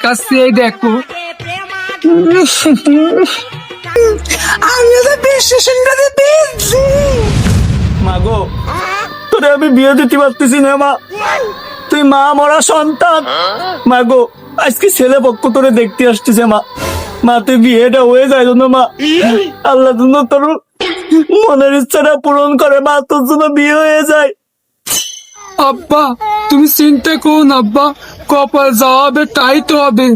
কাছে দেখো আমি তো বিশ্বাসনটাতে পেয়েছি। মা গো, তোরে আমি বিয়ে দিতে পারতেছি না মা, তুই মা মরা সন্তান। মা গো, আজকে ছেলে পক্ষ তোরে দেখতে আসতেছে মা। মা তুই বিয়েটা হয়ে যায় জন্য মা, আল্লাহ জন্য তোর মনের ইচ্ছাটা পূরণ করে মা, তোর জন্য বিয়ে হয়ে যায়। আব্বা তুমি চিন্তা করো না আব্বা, কপাল যা হবে তাই তো হবে।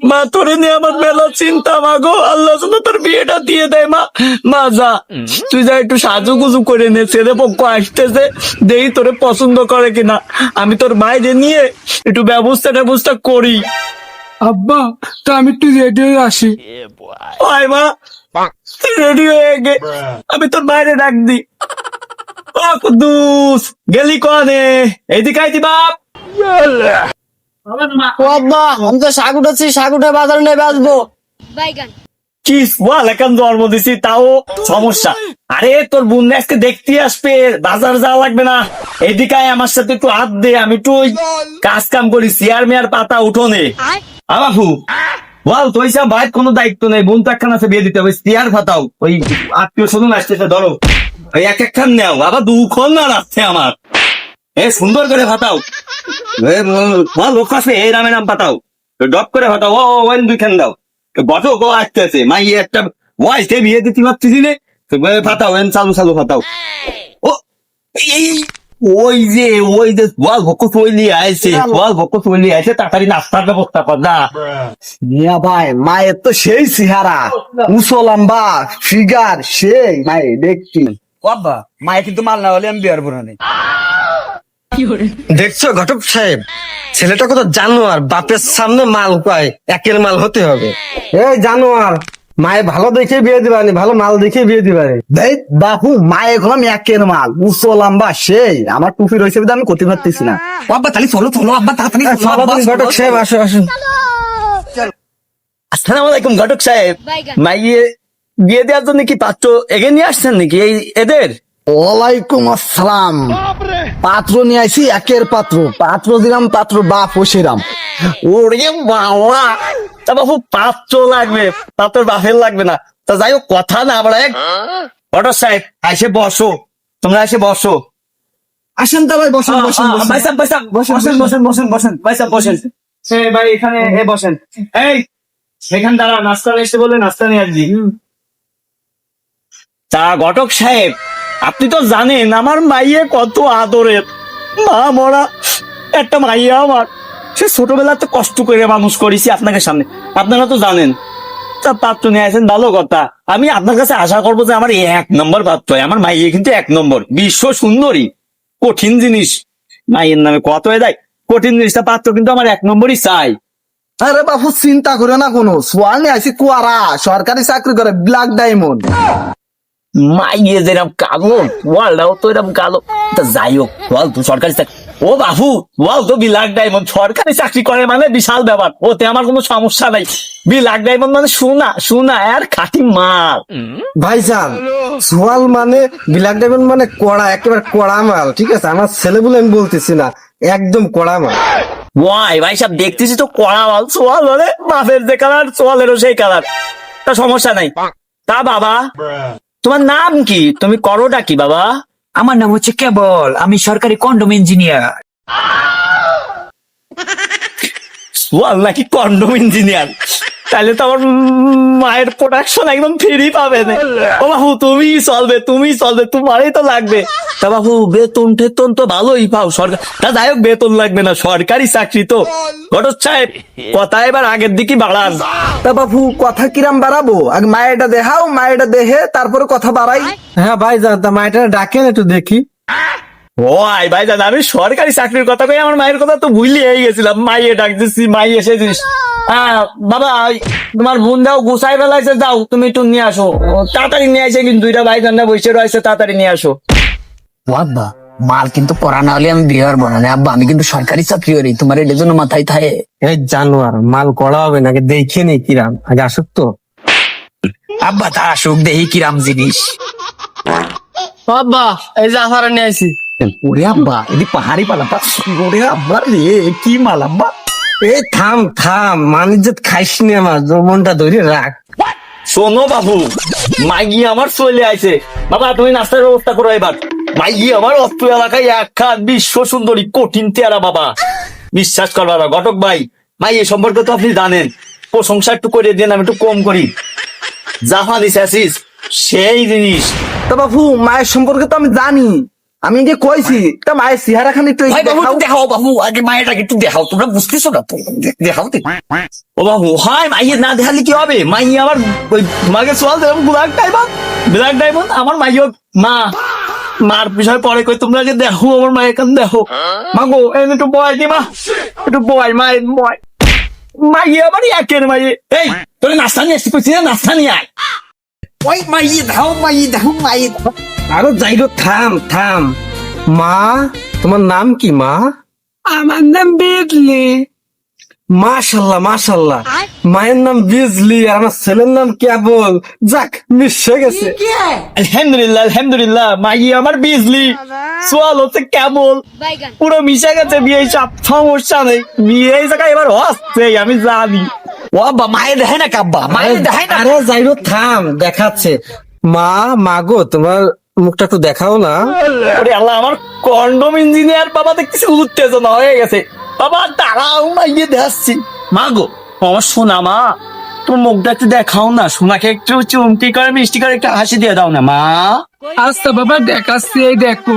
মা তোরে নিয়ে আমার মেলা চিন্তা মা গো, আল্লাহ জন্য তোর বিয়েটা দিয়ে দেয় মা। মা যা, তুই যা একটু সাজুগুজু করে নে, ছেলে পক্ষ আসতেছে, দেই তোরে পছন্দ করে কিনা। আমি তোর বাইরে নিয়ে একটু ব্যবস্থা করি। আব্বা তা আমি একটু রেডি হয়ে আসি। ওই মা, তুই রেডি হয়ে গে, আমি তোর বাইরে ডাক দি। ও কুদ্দুস, গেলি কনে? এইদিকে আইতি বাপ। ও আব্বা, আমি তো শাক উঠাচ্ছি, শাক উঠে বাজার নিয়ে বেচবো। কি ওয়াল এখন জন্ম দিছি তাও সমস্যা। আরে তোর বোন আজকে দেখতে আসবে, বাজার যাওয়া লাগবে না। এদিকে আয়, আমার সাথে একটু হাত দে, আমি একটু ওই কাজ কাম করি, চেয়ার মেয়ার পাতা উঠোনে। আবাহু বল, তুই সব ভাইয়ের কোনো দায়িত্ব নেই, বোন তো একখান আছে বিয়ে দিতে হবে, চেয়ার ফাতাও, ওই আত্মীয় স্বজন আসতেছে ধরো, ওই এক একখান নেও, আবার দুখন না আসছে আমার। সুন্দর করে ফাতাও, লোক আছে এই নামে নাম পাতাও, ডপ করে ফাতাও, ওই দুইখান দাও। বসো গো, আসতেছে মাই একটা ওয়াইস বিয়ে দিতে পারছিস নে, ফাতাও চালু ফাতাও। ও ওই যে ওয়াল ভক্ত চলি আইছে, তাড়াতাড়ি নাস্তার ব্যবস্থা কর না। মিয়া ভাই, মায়ের তো সেই চেহারা, উঁচু লম্বা ফিগার, সেই মায়ের দেখছি। বাবা মায়ে কিন্তু মাল না হলে আমি বিয়ার বোনা নেই। দেখছো ঘটক সাহেব, ছেলেটা কত জানোয়ার, বাপের সামনে মাল পায়, একের মাল হতে হবে। এই জানোয়ার, মায়ে ভালো দেখে বিয়ে দিবানি, ভালো মাল দেখে বিয়ে দিবানি। দেখ বাপু, মায়ের হলাম একের মাল, উঁচু লম্বা সেই। আমার টুপি রয়েছে বলে আমি করতে পারতেছি না। আব্বা তাহলে চলো আব্বা, তাড়াতাড়ি ঘটক সাহেব আসো আসো। আসসালামু আলাইকুম ঘটক সাহেব, মাইয়ে বিয়ে দেওয়ার জন্য কি পাত্র এগে নিয়ে আসছেন নাকি এই এদের? ওয়ালাইকুম আসসালাম। পাত্র নিয়ে আইছি, একের পাত্র দিলাম, পাত্র বাপ বসিরাম। ওরে বাবা, তা বাবু পাত্র লাগবে, পাত্রের বাপের লাগবে না। তা যাই হোক, কথা না বলে ঘটক সাহেব এসে বসো, তোমরা এসে বসো। আসেন তো ভাই, বসেন বসেন বসেন। ভাই এখানে বসেন। এই এখানে দাঁড়া, নাস্তা এসে বলে নাস্তা নিয়ে আসবি। তা ঘটক সাহেব, আপনি তো জানেন আমার মাইয়ে কত আদরের, মা মরা একটা মাইয়া আমার। সে ছোটবেলা তো কষ্ট করে মানুষ করেছি আপনাকে সামনে, আপনারা তো জানেন। তা পাত্র নিয়ে আসেন, ভালো কথা। আমি আপনার কাছে আশা করবো যে আমার এক নম্বর পাত্র হয়। আমার মাইয়ে কিন্তু এক নম্বর, বিশ্ব সুন্দরী। কঠিন জিনিস মাইয়ের নামে কত হয়ে দেয়, কঠিন জিনিসটা পাত্র কিন্তু আমার এক নম্বরই চাই। আরে বাপু চিন্তা করে না কোনো, সোয়াল নিয়ে আইছি কুয়ারা, সরকারি চাকরি করে, ব্ল্যাক ডায়মন্ড। মাইয়ে যেরকম কালো, ওয়ালটাও তো এরকম কালো। তা যাই হোক, বল তুই সরকারি চাকরি, ও বাবু বল তো ব্ল্যাক ডায়মন্ড সরকারি চাকরি করে মানে বিশাল ব্যাপার, ওতে আমার কোনো সমস্যা নাই। ব্ল্যাক ডায়মন্ড মানে সোনা আর খাঁটি মাল। ভাইজান, সোয়াল মানে ব্ল্যাক ডায়মন্ড মানে কড়া, একেবারে কড়া মাল। ঠিক আছে, আমার ছেলে বলে আমি বলতেছি না, একদম কড়া মাল। ওয়াই ভাই সব দেখতেছি তো কড়া মাল, সোয়াল হলে বাপের যে কালার, সোয়ালেরও সেই কালার, তা সমস্যা নাই। তা বাবা তোমার নাম কি, তুমি করোটা কি বাবা? আমার নাম হচ্ছে কেবল, আমি সরকারি কন্ডম ইঞ্জিনিয়ার। সোয়াল নাকি কন্ডম ইঞ্জিনিয়ার? তাহলে তো আমার মায়ের প্রোডাকশন একদম ফ্রি পাবে না। ও বাবু তুমি চলবে, তোমারই তো লাগবে। তা বাবু বেতন টেতন তো ভালোই পাও সরকার, তা যাই হোক বেতন লাগবে না, সরকারি চাকরি তো। ঘটক সাহেব কথা এবার আগের দিকে বাড়ান। তা বাপু কথা কিরাম বাড়াবো, আগে মায়েরটা দেখাও, মায়েরটা দেখে তারপরে কথা বাড়াই। হ্যাঁ ভাইজান, তা মাইটা ডাকেন একটু দেখি। ওই ভাই জান, আমি সরকারি চাকরির কথা কই, আমার মায়ের কথা তো ভুলিয়ে গেছিলাম। মাইয়ে ডাক দিচ্ছি, মাই এসে জিনিস। হ্যাঁ বাবা, তোমার বোন দাও গুছাই ফেলাইছে, যাও তুমি একটু নিয়ে আসো, তাড়াতাড়ি নিয়ে আসে। কিন্তু দুইটা ভাই জান বসে রয়েছে, তাড়াতাড়ি নিয়ে আসো। আব্বা মাল কিন্তু পড়া না হলে আমি বিয়ে করবো না। আব্বা আমি কিন্তু সরকারি চাকরি করি, তোমার এটার জন্য মাথায় থাকে। এই জানোয়ার, মাল কড়া হবে নাকি দেখে নেই কিরাম, আগে আসুক তো। আব্বা তা আসুক, দেখি কিরাম জিনিস। আব্বা এই যে আসারা নিয়ে আইছি। ওরে আব্বা, এদি পাহাড়ি পালা, ওরে আব্বা রে, কি মাল আব্বা। এই থাম থাম, মানিজ্জত খাইস নি আমার, মনটা ধরে রাখ। শোনো বাবু, মাইগি আমার চলে আইছে। বাবা তুমি নাস্তার ব্যবস্থা করো এবার। মাইগি আমার অস্ত্র এলাকায় একখান বিশ্ব সুন্দরী কঠিন তেয়ারা বাবা, বিশ্বাস কর বাবা। ঘটক ভাই, মাই এ সম্পর্কে তো আপনি জানেন, প্রশংসা একটু করে দেন, আমি একটু কম করি। জাহানি স্যাসিস সেই জিনিস। তো বাবু মায়ের সম্পর্কে তো আমি জানি, আমি যে কইছি তা মায়ের চেহারা খান একটু ভাই বাবু দেখাও। একটু দেখাও বাবু, আগে মায়েরটাকে একটু দেখাও, তোমরা বুঝতেছো না তো, দেখাও তো। ও বাবু, হয় মাইয়ে না দেখালে কি হবে? মাইয়ে আমার ওই তোমাকে সোয়াল দিলাম, ব্ল্যাক ডায়মন্ড আমার মাইয়ে মা। মার বিষয় পরে কই, তোমরা যে দেখো আমার মায়ের কান দেখো। মাগো এনে একটু বয় দি মা, একটু বয় মায়ের বয়। মাইয়ে আমার একের মাইয়ে। এই তোর নাস্তা নিয়ে আসছি, কইছি না নাস্তা নিয়ে আয়। ওই মাইয়ে দাও, মাইয়ে দাও, মাইয়ে দাও। আরো যাইরো, থাম থাম। মা, তোমার নাম কি মা? আমার নাম বিজলি। মাশাল্লাহ মাশাল্লাহ, মায়ের নাম বিজলি আর আমার ছেলের নাম কেবল। যাক, মিশে গেছে। আলহামদুলিল্লাহ আলহামদুলিল্লাহ, মাইয়ে আমার বিজলি, সোয়াল হচ্ছে কেবল, পুরো মিশে গেছে। বিয়ে সব সমস্যা নেই, বিয়ে এই জায়গায় এবার হচ্ছে আমি জানি। ও আব্বা মায়ের দেখে না কাব্বা, মায়ের দেখে না। আরে যাইরো, থাম, দেখাচ্ছে। মা, মাগো তোমার মুখটা একটু দেখাও না। ওরে আল্লাহ, আমার কন্ডম ইঞ্জিনিয়ার বাবা দেখতেছি উত্তেজনা হয়ে গেছে। বাবা দাঁড়াও, মাইয়ে দেখাচ্ছি। মা গো, আমার সোনা মা, তোমার মুখটা একটু দেখাও না। সোনাকে একটু চুমকি করে মিষ্টি করে একটু হাসি দিয়ে দাও না মা। আচ্ছা বাবা দেখাচ্ছি, এই দেখো।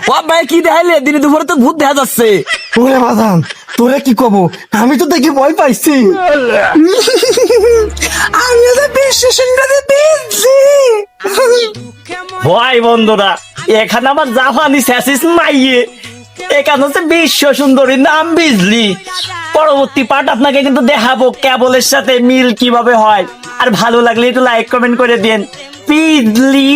ও আব্বা কি দেখাইলে, দিনে দুপুরে তো ভূত দেখা যাচ্ছে। ওরে বাদাম, তোরে কি কব, আমি তো দেখি ভয় পাইছি। আমি তো বিশ্ব সুন্দরী বিজলি। ভাই বন্ধুরা, এখানে আমার জাপানি স্যাসিস মাইয়ে, এখানে হচ্ছে বিশ্ব সুন্দরী, নাম বিজলি। পরবর্তী পার্ট আপনাকে কিন্তু দেখাবো কেবলের সাথে মিল কিভাবে হয়। আর ভালো লাগলে একটু লাইক কমেন্ট করে দিন। বিজলি।